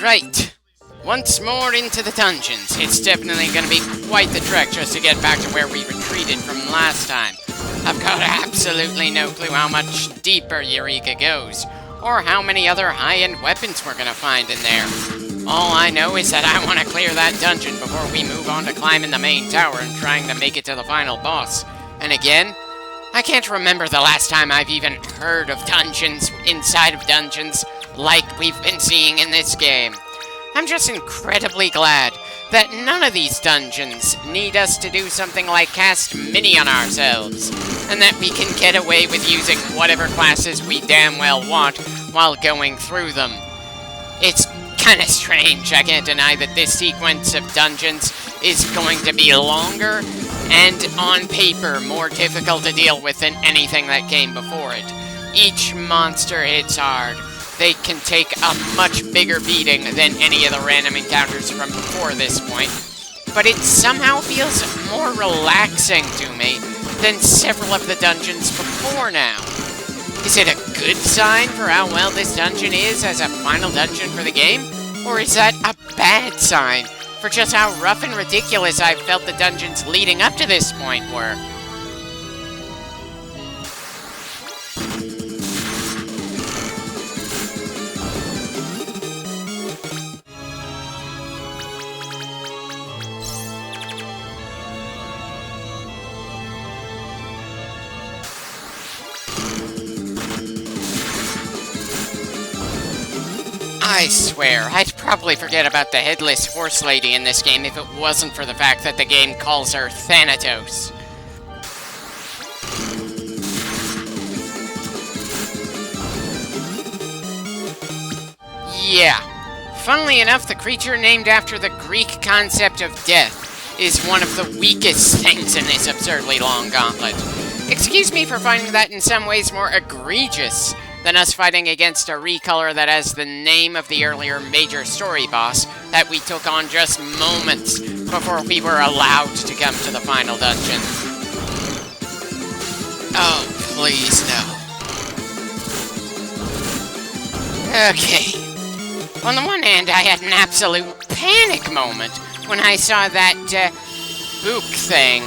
right. Once more into the dungeons. It's definitely going to be quite the trek just to get back to where we retreated from last time. I've got absolutely no clue how much deeper Eureka goes, or how many other high-end weapons we're going to find in there. All I know is that I want to clear that dungeon before we move on to climbing the main tower and trying to make it to the final boss. And again, I can't remember the last time I've even heard of dungeons inside of dungeons like we've been seeing in this game. I'm just incredibly glad that none of these dungeons need us to do something like cast Mini on ourselves, and that we can get away with using whatever classes we damn well want while going through them. It's kinda strange, I can't deny that this sequence of dungeons is going to be longer and, on paper, more difficult to deal with than anything that came before it. Each monster hits hard. They can take a much bigger beating than any of the random encounters from before this point, but it somehow feels more relaxing to me than several of the dungeons before now. Is it a good sign for how well this dungeon is as a final dungeon for the game? Or is that a bad sign for just how rough and ridiculous I've felt the dungeons leading up to this point were? I swear, I'd probably forget about the Headless Horse Lady in this game if it wasn't for the fact that the game calls her Thanatos. Yeah. Funnily enough, the creature named after the Greek concept of death is one of the weakest things in this absurdly long gauntlet. Excuse me for finding that in some ways more egregious than us fighting against a recolor that has the name of the earlier major story boss that we took on just moments before we were allowed to come to the final dungeon. Oh, please, no. Okay. On the one hand, I had an absolute panic moment when I saw that, Book thing,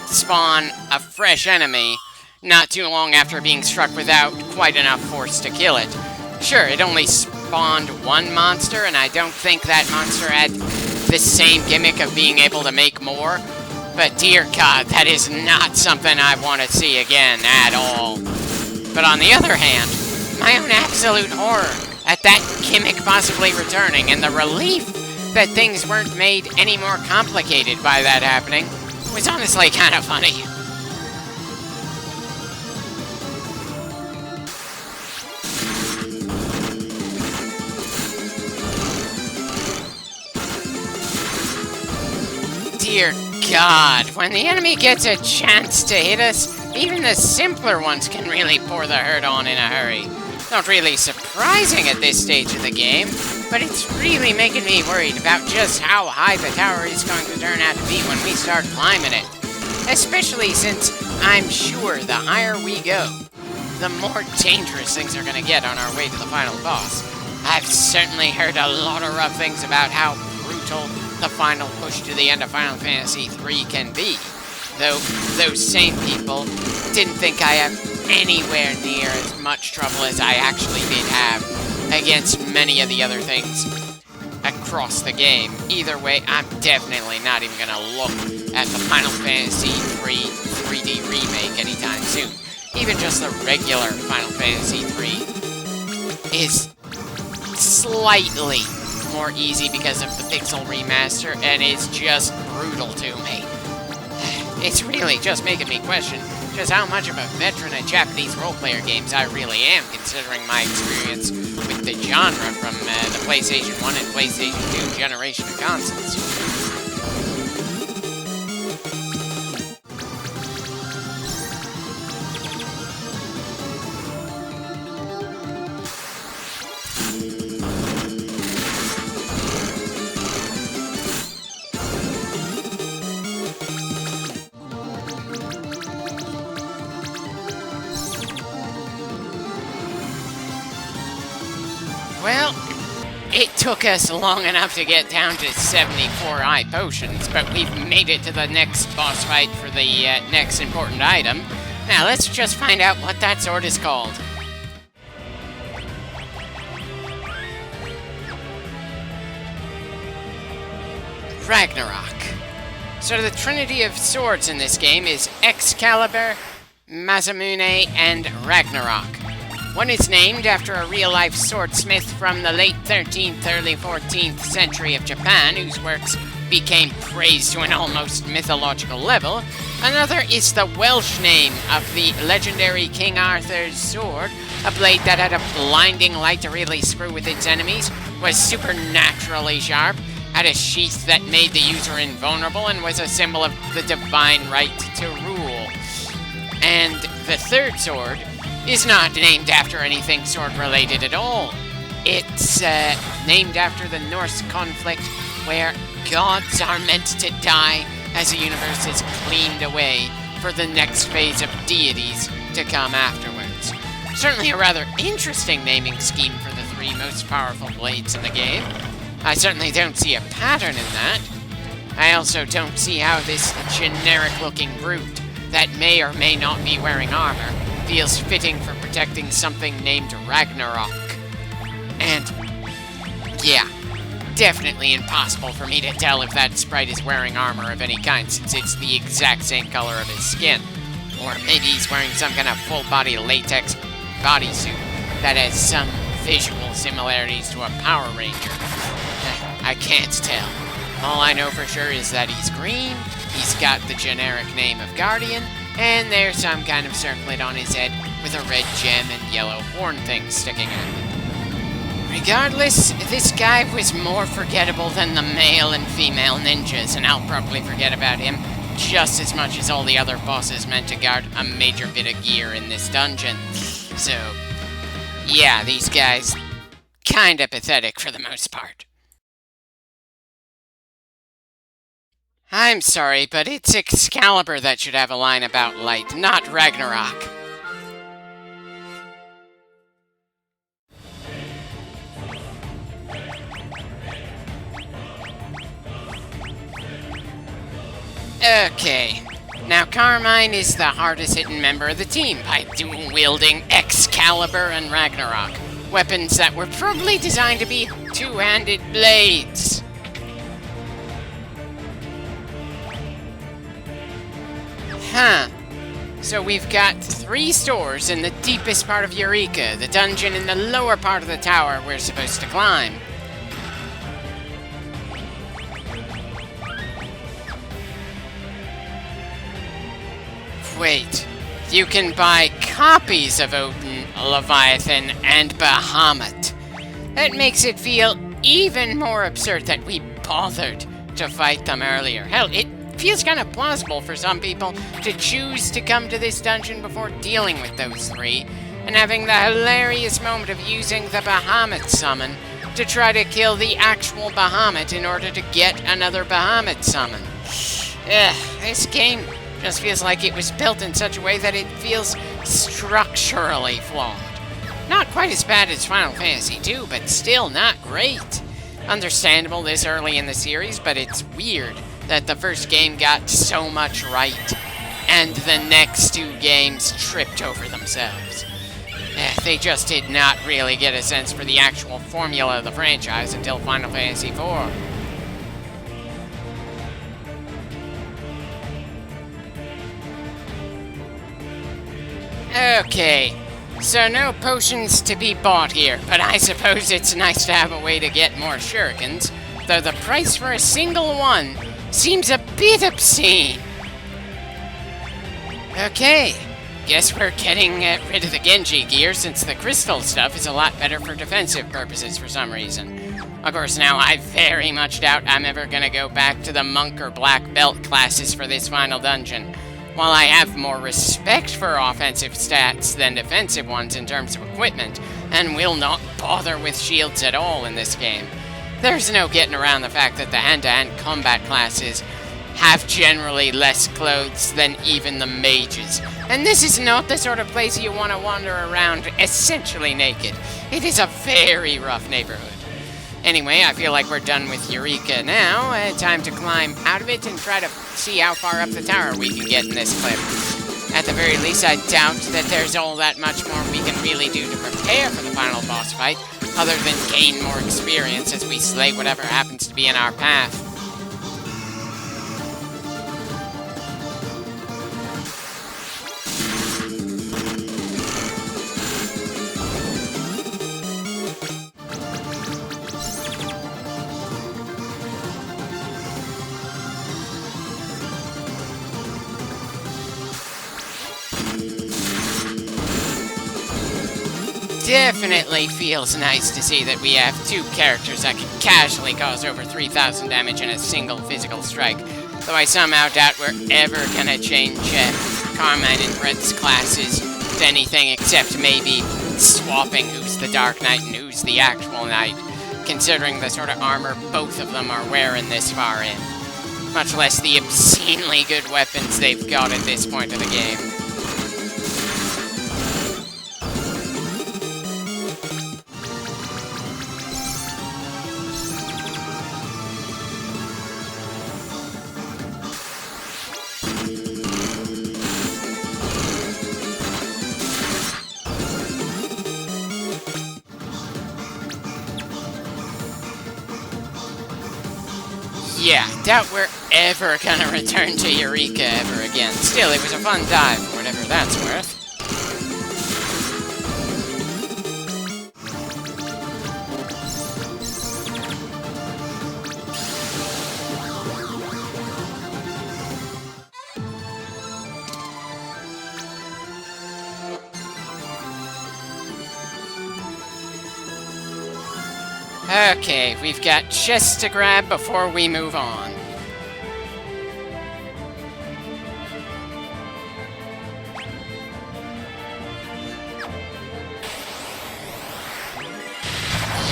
spawn a fresh enemy not too long after being struck without quite enough force to kill it. Sure, it only spawned one monster, and I don't think that monster had the same gimmick of being able to make more, but dear God, that is not something I want to see again at all. But on the other hand, my own absolute horror at that gimmick possibly returning, and the relief that things weren't made any more complicated by that happening, was honestly kind of funny. Dear God, when the enemy gets a chance to hit us, even the simpler ones can really pour the hurt on in a hurry. Not really surprising at this stage of the game, but it's really making me worried about just how high the tower is going to turn out to be when we start climbing it. Especially since I'm sure the higher we go, the more dangerous things are going to get on our way to the final boss. I've certainly heard a lot of rough things about how brutal the final push to the end of Final Fantasy III can be, though those same people didn't think I have anywhere near as much trouble as I actually did have against many of the other things across the game. Either way, I'm definitely not even gonna look at the Final Fantasy III 3D remake anytime soon. Even just the regular Final Fantasy III is slightly more easy because of the pixel remaster, and it's just brutal to me. It's really just making me question just how much of a veteran at Japanese role-player games I really am, considering my experience with the genre from the PlayStation 1 and PlayStation 2 generation of consoles. Well, It took us long enough to get down to 74 eye potions, but we've made it to the next boss fight for the next important item. Now let's just find out what that sword is called. Ragnarok. So the trinity of swords in this game is Excalibur, Masamune, and Ragnarok. One is named after a real-life swordsmith from the late 13th, early 14th century of Japan, whose works became praised to an almost mythological level. Another is the Welsh name of the legendary King Arthur's sword, a blade that had a blinding light to really screw with its enemies, was supernaturally sharp, had a sheath that made the user invulnerable, and was a symbol of the divine right to rule. And the third sword is not named after anything sword-related at all. It's named after the Norse conflict where gods are meant to die as the universe is cleaned away for the next phase of deities to come afterwards. Certainly a rather interesting naming scheme for the three most powerful blades in the game. I certainly don't see a pattern in that. I also don't see how this generic-looking brute that may or may not be wearing armor feels fitting for protecting something named Ragnarok. And, yeah, definitely impossible for me to tell if that sprite is wearing armor of any kind, since it's the exact same color of his skin. Or maybe he's wearing some kind of full-body latex bodysuit that has some visual similarities to a Power Ranger. I can't tell. All I know for sure is that he's green, he's got the generic name of Guardian, and there's some kind of circlet on his head with a red gem and yellow horn thing sticking out. Regardless, this guy was more forgettable than the male and female ninjas, and I'll probably forget about him just as much as all the other bosses meant to guard a major bit of gear in this dungeon. So, yeah, these guys, kinda pathetic for the most part. I'm sorry, but it's Excalibur that should have a line about light, not Ragnarok. Okay, now Carmine is the hardest-hitting member of the team by dual-wielding Excalibur and Ragnarok, weapons that were probably designed to be two-handed blades. Huh. So we've got 3 stores in the deepest part of Eureka, the dungeon in the lower part of the tower we're supposed to climb. Wait, you can buy copies of Odin, Leviathan, and Bahamut. That makes it feel even more absurd that we bothered to fight them earlier. Hell, it feels kind of plausible for some people to choose to come to this dungeon before dealing with those 3, and having the hilarious moment of using the Bahamut summon to try to kill the actual Bahamut in order to get another Bahamut summon. This game just feels like it was built in such a way that it feels structurally flawed. Not quite as bad as Final Fantasy II, but still not great. Understandable this early in the series, but it's weird that the first game got so much right, and the next 2 games tripped over themselves. They just did not really get a sense for the actual formula of the franchise until Final Fantasy IV. Okay, so no potions to be bought here, but I suppose it's nice to have a way to get more shurikens, though the price for a single one seems a bit obscene. Okay, guess we're getting rid of the Genji gear since the crystal stuff is a lot better for defensive purposes for some reason. Of course, now I very much doubt I'm ever gonna go back to the monk or black belt classes for this final dungeon. While I have more respect for offensive stats than defensive ones in terms of equipment, and will not bother with shields at all in this game, there's no getting around the fact that the hand-to-hand combat classes have generally less clothes than even the mages. And this is not the sort of place you want to wander around essentially naked. It is a very rough neighborhood. Anyway, I feel like we're done with Eureka now. Time to climb out of it and try to see how far up the tower we can get in this clip. At the very least, I doubt that there's all that much more we can really do to prepare for the final boss fight, other than gain more experience as we slay whatever happens to be in our path. Definitely feels nice to see that we have two characters that can casually cause over 3,000 damage in a single physical strike. Though I somehow doubt we're ever gonna change Carmine and Brett's classes to anything except maybe swapping who's the Dark Knight and who's the actual Knight, considering the sort of armor both of them are wearing this far in. Much less the obscenely good weapons they've got at this point of the game. Yeah, doubt we're ever gonna return to Eureka ever again. Still, it was a fun dive, whatever that's worth. Okay, we've got chests to grab before we move on.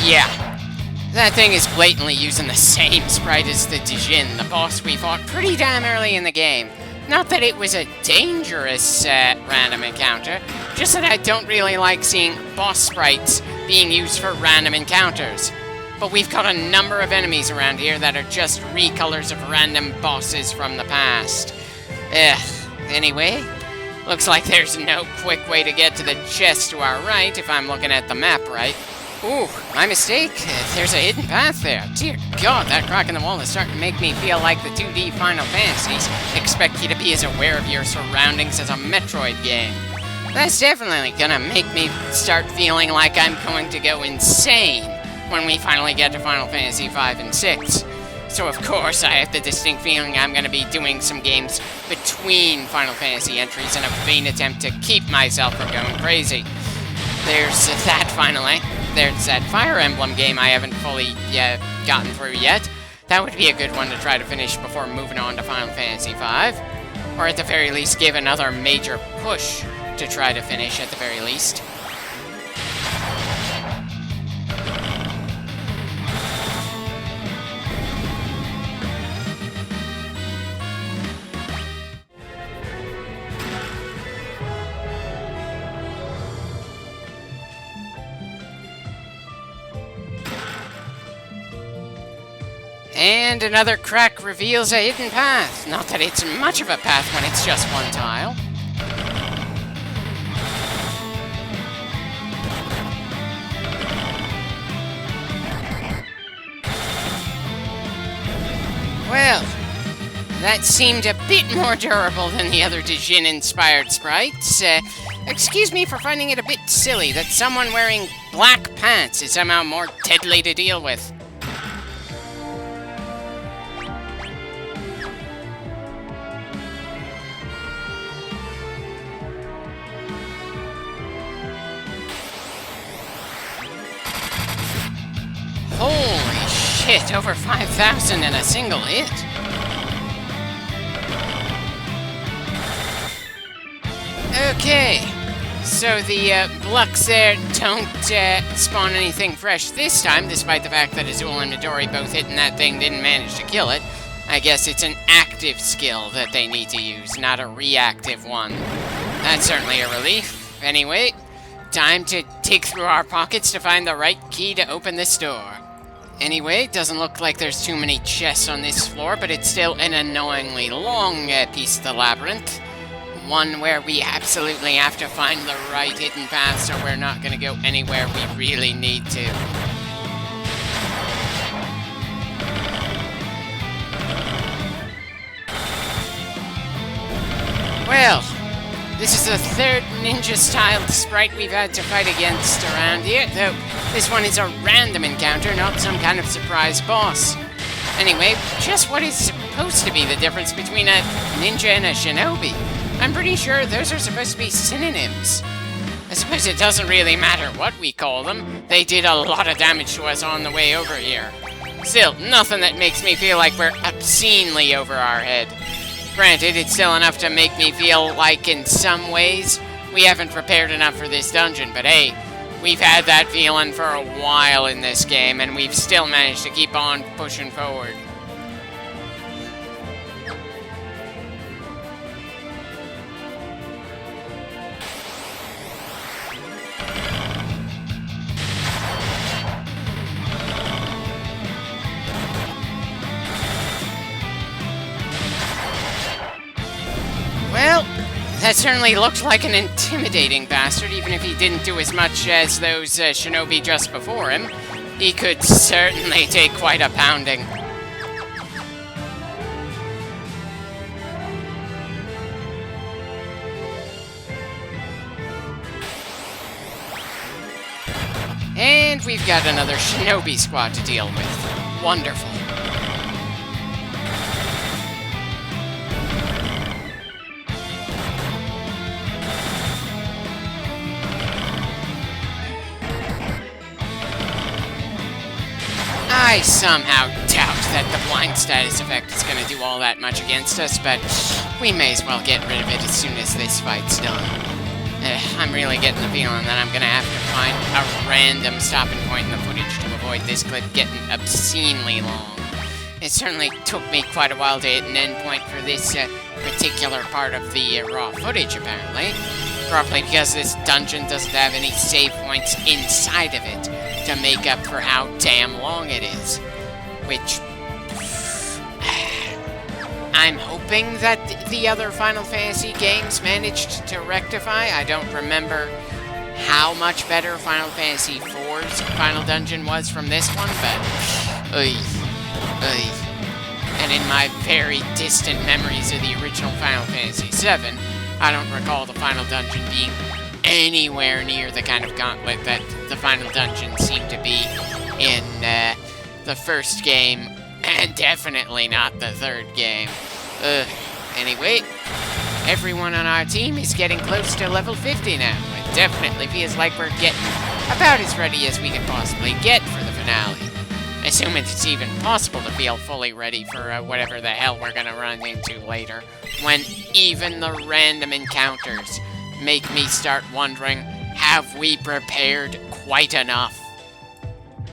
Yeah, that thing is blatantly using the same sprite as the Dijin, the boss we fought pretty damn early in the game. Not that it was a dangerous random encounter, just that I don't really like seeing boss sprites being used for random encounters. But we've got a number of enemies around here that are just recolors of random bosses from the past. Anyway, looks like there's no quick way to get to the chest to our right if I'm looking at the map right. Ooh, my mistake. There's a hidden path there. Dear God, that crack in the wall is starting to make me feel like the 2D Final Fantasies expect you to be as aware of your surroundings as a Metroid game. That's definitely gonna make me start feeling like I'm going to go insane when we finally get to Final Fantasy V and VI. So of course I have the distinct feeling I'm gonna be doing some games between Final Fantasy entries in a vain attempt to keep myself from going crazy. There's that finally. There's that Fire Emblem game I haven't fully gotten through yet. That would be a good one to try to finish before moving on to Final Fantasy V. Or at the very least give another major push to try to finish at the very least. And another crack reveals a hidden path. Not that it's much of a path when it's just one tile. Well, that seemed a bit more durable than the other Dijin-inspired sprites. Excuse me for finding it a bit silly that someone wearing black pants is somehow more deadly to deal with. Holy shit, over 5,000 in a single hit. Okay, so the Blux there don't spawn anything fresh this time, despite the fact that Azul and Midori both hitting that thing didn't manage to kill it. I guess it's an active skill that they need to use, not a reactive one. That's certainly a relief. Anyway, time to dig through our pockets to find the right key to open this door. Anyway, doesn't look like there's too many chests on this floor, but it's still an annoyingly long piece of the labyrinth. One where we absolutely have to find the right hidden path, so we're not going to go anywhere we really need to. Well, this is the third ninja-styled sprite we've had to fight against around here, though this one is a random encounter, not some kind of surprise boss. Anyway, just what is supposed to be the difference between a ninja and a shinobi? I'm pretty sure those are supposed to be synonyms. I suppose it doesn't really matter what we call them. They did a lot of damage to us on the way over here. Still, nothing that makes me feel like we're obscenely over our head. Granted, it's still enough to make me feel like, in some ways, we haven't prepared enough for this dungeon, but hey, we've had that feeling for a while in this game, and we've still managed to keep on pushing forward. Well, that certainly looked like an intimidating bastard, even if he didn't do as much as those shinobi just before him. He could certainly take quite a pounding. And we've got another shinobi squad to deal with. Wonderful. I somehow doubt that the blind status effect is going to do all that much against us, but we may as well get rid of it as soon as this fight's done. I'm really getting the feeling that I'm going to have to find a random stopping point in the footage to avoid this clip getting obscenely long. It certainly took me quite a while to hit an endpoint for this particular part of the raw footage, apparently. Probably because this dungeon doesn't have any save points inside of it to make up for how damn long it is. Which I'm hoping that the other Final Fantasy games managed to rectify. I don't remember how much better Final Fantasy IV's final dungeon was from this one, but and in my very distant memories of the original Final Fantasy VII, I don't recall the final dungeon being anywhere near the kind of gauntlet that the final dungeon seemed to be in the first game, and definitely not the third game. Anyway, everyone on our team is getting close to level 50 now. It definitely feels like we're getting about as ready as we can possibly get for the finale. Assuming it's even possible to feel fully ready for whatever the hell we're gonna run into later, when even the random encounters make me start wondering, have we prepared quite enough?